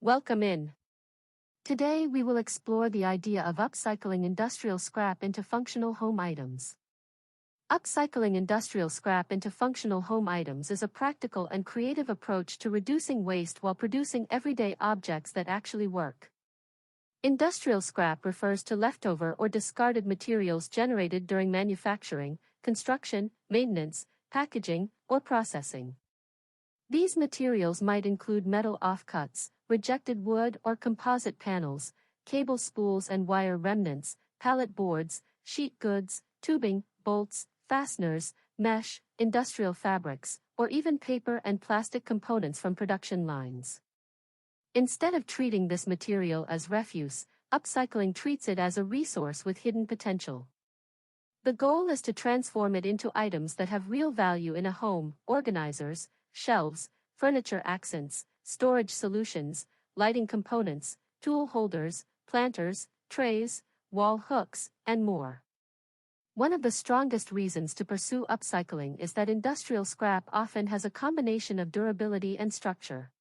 Welcome in. Today we will explore the idea of upcycling industrial scrap into functional home items. Upcycling industrial scrap into functional home items is a practical and creative approach to reducing waste while producing everyday objects that actually work. Industrial scrap refers to leftover or discarded materials generated during manufacturing, construction, maintenance, packaging, or processing. These materials might include metal offcuts, rejected wood or composite panels, cable spools and wire remnants, pallet boards, sheet goods, tubing, bolts, fasteners, mesh, industrial fabrics, or even paper and plastic components from production lines. Instead of treating this material as refuse, upcycling treats it as a resource with hidden potential. The goal is to transform it into items that have real value in a home: organizers, shelves, furniture accents, storage solutions, lighting components, tool holders, planters, trays, wall hooks, and more. One of the strongest reasons to pursue upcycling is that industrial scrap often has a combination of durability and structure.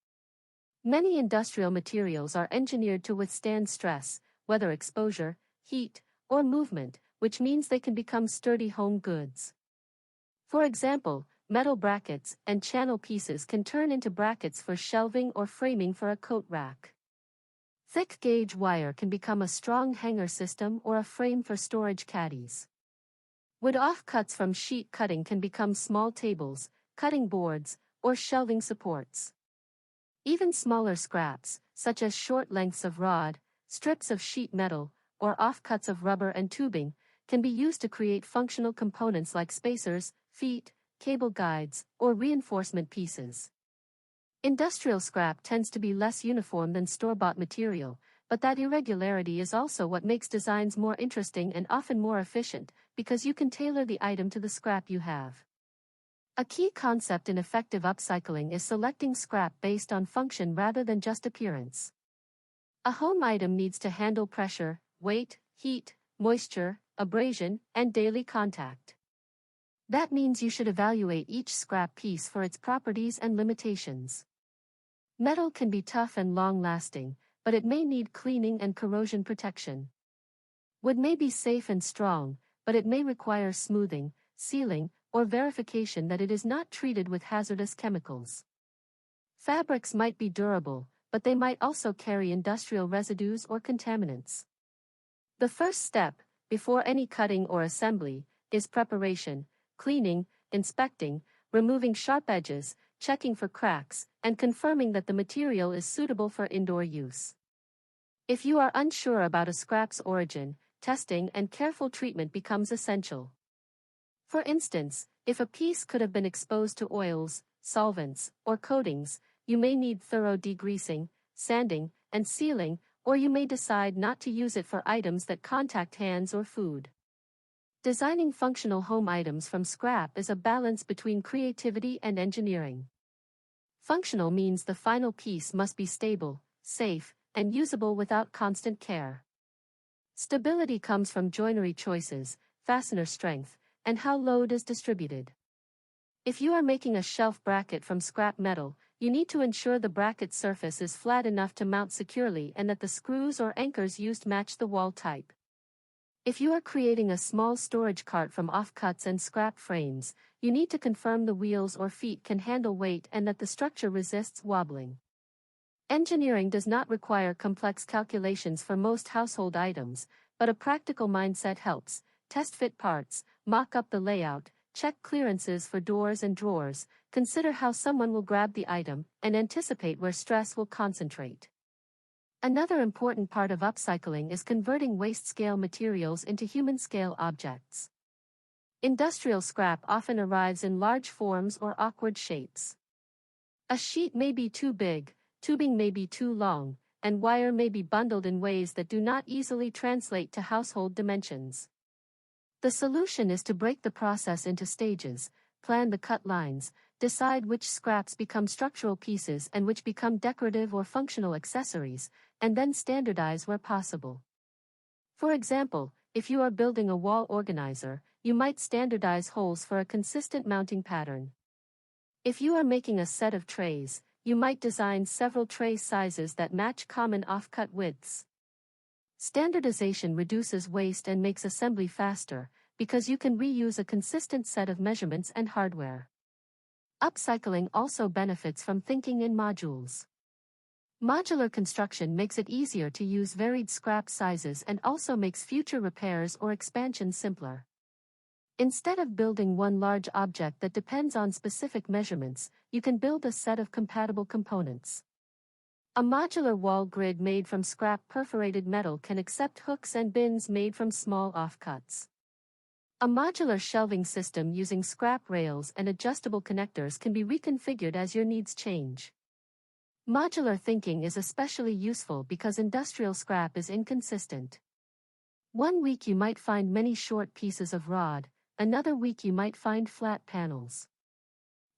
Many industrial materials are engineered to withstand stress, weather exposure, heat, or movement, which means they can become sturdy home goods. For example, metal brackets and channel pieces can turn into brackets for shelving or framing for a coat rack. Thick gauge wire can become a strong hanger system or a frame for storage caddies. Wood offcuts from sheet cutting can become small tables, cutting boards, or shelving supports. Even smaller scraps, such as short lengths of rod, strips of sheet metal, or offcuts of rubber and tubing, can be used to create functional components like spacers, feet, cable guides, or reinforcement pieces. Industrial scrap tends to be less uniform than store-bought material, but that irregularity is also what makes designs more interesting and often more efficient, because you can tailor the item to the scrap you have. A key concept in effective upcycling is selecting scrap based on function rather than just appearance. A home item needs to handle pressure, weight, heat, moisture, abrasion, and daily contact. That means you should evaluate each scrap piece for its properties and limitations. Metal can be tough and long-lasting, but it may need cleaning and corrosion protection. Wood may be safe and strong, but it may require smoothing, sealing, or verification that it is not treated with hazardous chemicals. Fabrics might be durable, but they might also carry industrial residues or contaminants. The first step, before any cutting or assembly, is preparation: cleaning, inspecting, removing sharp edges, checking for cracks, and confirming that the material is suitable for indoor use. If you are unsure about a scrap's origin, testing and careful treatment becomes essential. For instance, if a piece could have been exposed to oils, solvents, or coatings, you may need thorough degreasing, sanding, and sealing, or you may decide not to use it for items that contact hands or food. Designing functional home items from scrap is a balance between creativity and engineering. Functional means the final piece must be stable, safe, and usable without constant care. Stability comes from joinery choices, fastener strength, and how load is distributed. If you are making a shelf bracket from scrap metal, you need to ensure the bracket surface is flat enough to mount securely and that the screws or anchors used match the wall type. If you are creating a small storage cart from offcuts and scrap frames, you need to confirm the wheels or feet can handle weight and that the structure resists wobbling. Engineering does not require complex calculations for most household items, but a practical mindset helps. Test fit parts, mock up the layout, check clearances for doors and drawers, consider how someone will grab the item, and anticipate where stress will concentrate. Another important part of upcycling is converting waste-scale materials into human-scale objects. Industrial scrap often arrives in large forms or awkward shapes. A sheet may be too big, tubing may be too long, and wire may be bundled in ways that do not easily translate to household dimensions. The solution is to break the process into stages, plan the cut lines, decide which scraps become structural pieces and which become decorative or functional accessories, and then standardize where possible. For example, if you are building a wall organizer, you might standardize holes for a consistent mounting pattern. If you are making a set of trays, you might design several tray sizes that match common offcut widths. Standardization reduces waste and makes assembly faster, because you can reuse a consistent set of measurements and hardware. Upcycling also benefits from thinking in modules. Modular construction makes it easier to use varied scrap sizes and also makes future repairs or expansion simpler. Instead of building one large object that depends on specific measurements, you can build a set of compatible components. A modular wall grid made from scrap perforated metal can accept hooks and bins made from small offcuts. A modular shelving system using scrap rails and adjustable connectors can be reconfigured as your needs change. Modular thinking is especially useful because industrial scrap is inconsistent. One week you might find many short pieces of rod, another week you might find flat panels.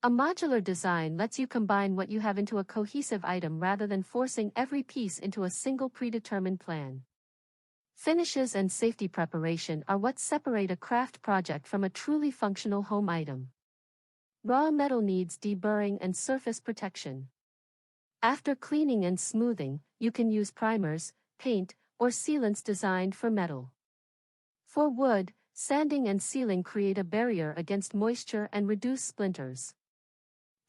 A modular design lets you combine what you have into a cohesive item rather than forcing every piece into a single predetermined plan. Finishes and safety preparation are what separate a craft project from a truly functional home item. Raw metal needs deburring and surface protection. After cleaning and smoothing, you can use primers, paint, or sealants designed for metal. For wood, sanding and sealing create a barrier against moisture and reduce splinters.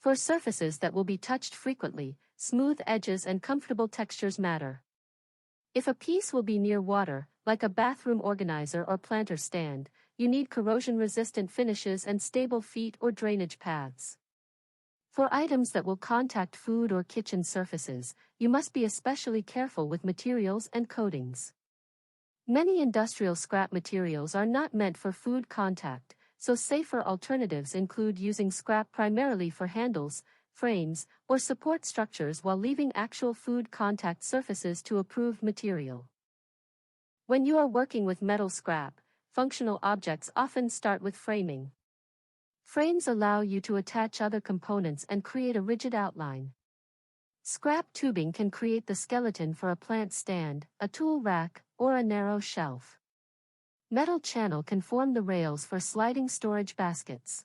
For surfaces that will be touched frequently, smooth edges and comfortable textures matter. If a piece will be near water, like a bathroom organizer or planter stand, you need corrosion-resistant finishes and stable feet or drainage paths. For items that will contact food or kitchen surfaces, you must be especially careful with materials and coatings. Many industrial scrap materials are not meant for food contact, so safer alternatives include using scrap primarily for handles, frames, or support structures while leaving actual food contact surfaces to approved material. When you are working with metal scrap, functional objects often start with framing. Frames allow you to attach other components and create a rigid outline. Scrap tubing can create the skeleton for a plant stand, a tool rack, or a narrow shelf. Metal channel can form the rails for sliding storage baskets.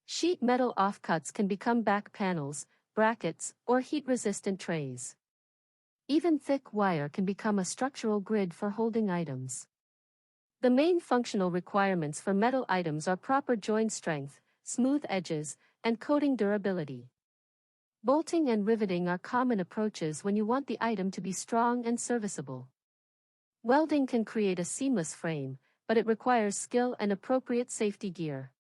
Sheet metal offcuts can become back panels, brackets, or heat-resistant trays. Even thick wire can become a structural grid for holding items. The main functional requirements for metal items are proper joint strength, smooth edges, and coating durability. Bolting and riveting are common approaches when you want the item to be strong and serviceable. Welding can create a seamless frame, but it requires skill and appropriate safety gear.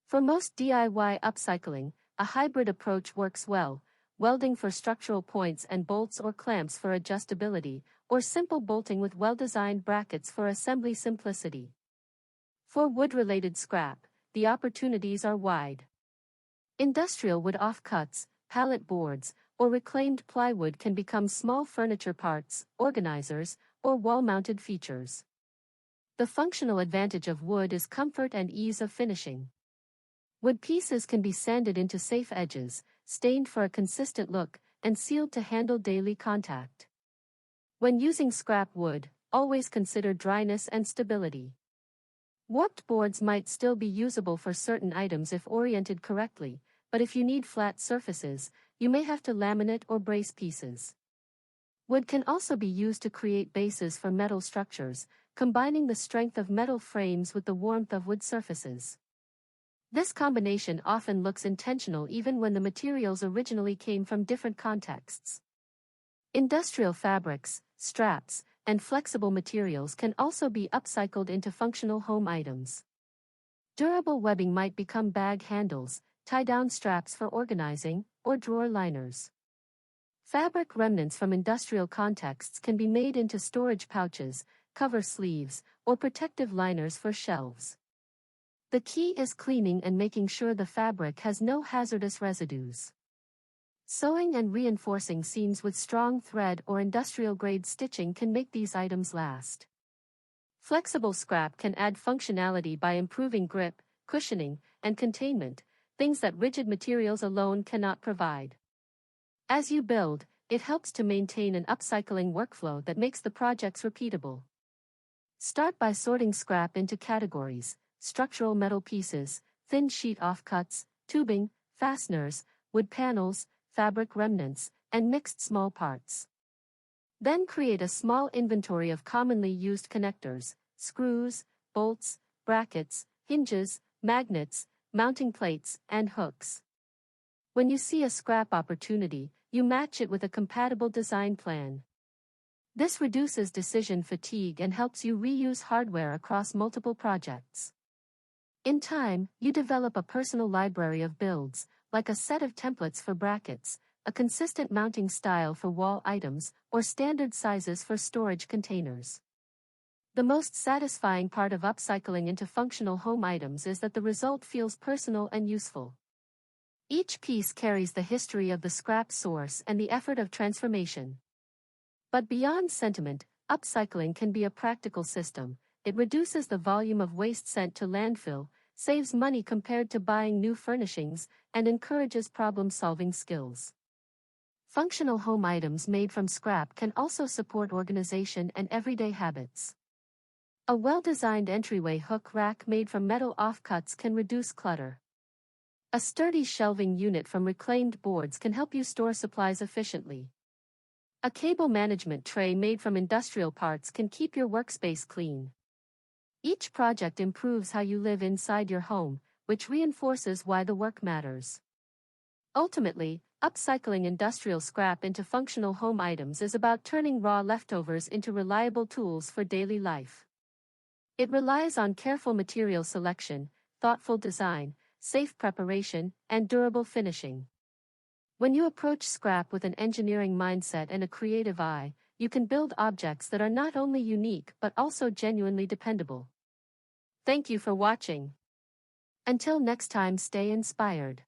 For most DIY upcycling, a hybrid approach works well, welding for structural points and bolts or clamps for adjustability, or simple bolting with well-designed brackets for assembly simplicity. For wood-related scrap, the opportunities are wide. Industrial wood offcuts, pallet boards, or reclaimed plywood can become small furniture parts, organizers, or wall-mounted features. The functional advantage of wood is comfort and ease of finishing. Wood pieces can be sanded into safe edges, stained for a consistent look, and sealed to handle daily contact. When using scrap wood, always consider dryness and stability. Warped boards might still be usable for certain items if oriented correctly, but if you need flat surfaces, you may have to laminate or brace pieces. Wood can also be used to create bases for metal structures, combining the strength of metal frames with the warmth of wood surfaces. This combination often looks intentional even when the materials originally came from different contexts. Industrial fabrics, straps, and flexible materials can also be upcycled into functional home items. Durable webbing might become bag handles, tie-down straps for organizing, or drawer liners. Fabric remnants from industrial contexts can be made into storage pouches, cover sleeves, or protective liners for shelves. The key is cleaning and making sure the fabric has no hazardous residues. Sewing and reinforcing seams with strong thread or industrial-grade stitching can make these items last. Flexible scrap can add functionality by improving grip, cushioning, and containment, things that rigid materials alone cannot provide. As you build, it helps to maintain an upcycling workflow that makes the projects repeatable. Start by sorting scrap into categories: structural metal pieces, thin sheet offcuts, tubing, fasteners, wood panels, fabric remnants, and mixed small parts. Then create a small inventory of commonly used connectors, screws, bolts, brackets, hinges, magnets, mounting plates, and hooks. When you see a scrap opportunity, you match it with a compatible design plan. This reduces decision fatigue and helps you reuse hardware across multiple projects. In time, you develop a personal library of builds, like a set of templates for brackets, a consistent mounting style for wall items, or standard sizes for storage containers. The most satisfying part of upcycling into functional home items is that the result feels personal and useful. Each piece carries the history of the scrap source and the effort of transformation. But beyond sentiment, upcycling can be a practical system. It reduces the volume of waste sent to landfill, saves money compared to buying new furnishings, and encourages problem-solving skills. Functional home items made from scrap can also support organization and everyday habits. A well-designed entryway hook rack made from metal offcuts can reduce clutter. A sturdy shelving unit from reclaimed boards can help you store supplies efficiently. A cable management tray made from industrial parts can keep your workspace clean. Each project improves how you live inside your home, which reinforces why the work matters. Ultimately, upcycling industrial scrap into functional home items is about turning raw leftovers into reliable tools for daily life. It relies on careful material selection, thoughtful design, safe preparation, and durable finishing. When you approach scrap with an engineering mindset and a creative eye, you can build objects that are not only unique but also genuinely dependable. Thank you for watching. Until next time, stay inspired.